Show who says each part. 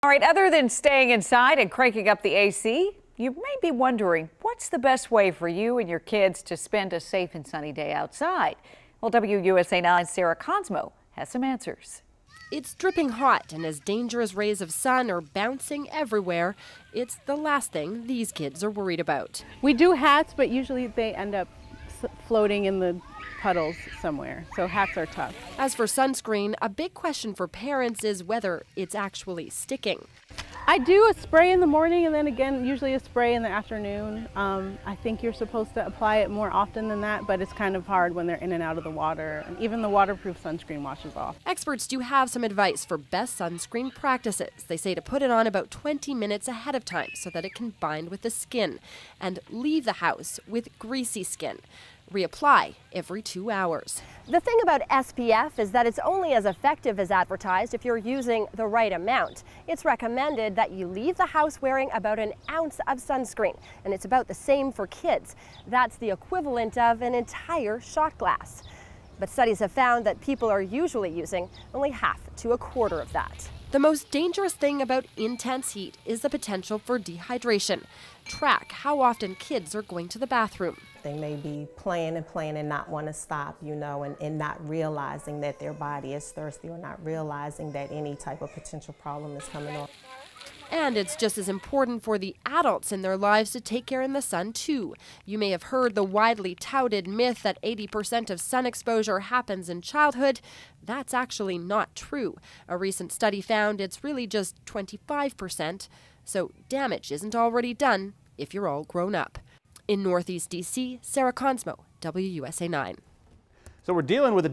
Speaker 1: All right, other than staying inside and cranking up the AC, you may be wondering what's the best way for you and your kids to spend a safe and sunny day outside. Well, WUSA 9's Sarah Consmo has some answers.
Speaker 2: It's dripping hot, and as dangerous rays of sun are bouncing everywhere, it's the last thing these kids are worried about.
Speaker 3: We do hats, but usually they end up floating in the puddles somewhere, so hats are tough.
Speaker 2: As for sunscreen, a big question for parents is whether it's actually sticking.
Speaker 3: I do a spray in the morning and then again usually a spray in the afternoon. I think you're supposed to apply it more often than that, but it's kind of hard when they're in and out of the water. And even the waterproof sunscreen washes off.
Speaker 2: Experts do have some advice for best sunscreen practices. They say to put it on about 20 minutes ahead of time so that it can bind with the skin, and leave the house with greasy skin. Reapply every 2 hours.
Speaker 4: The thing about SPF is that it's only as effective as advertised if you're using the right amount. It's recommended that you leave the house wearing about an ounce of sunscreen, and it's about the same for kids. That's the equivalent of an entire shot glass. But studies have found that people are usually using only half to a quarter of that.
Speaker 2: The most dangerous thing about intense heat is the potential for dehydration. Track how often kids are going to the bathroom.
Speaker 5: They may be playing and not want to stop, and not realizing that their body is thirsty or not realizing that any type of potential problem is coming on.
Speaker 2: And it's just as important for the adults in their lives to take care in the sun, too. You may have heard the widely touted myth that 80% of sun exposure happens in childhood. That's actually not true. A recent study found it's really just 25%. So damage isn't already done if you're all grown up. In Northeast D.C., Sarah Consmo, WUSA 9.
Speaker 6: So we're dealing with a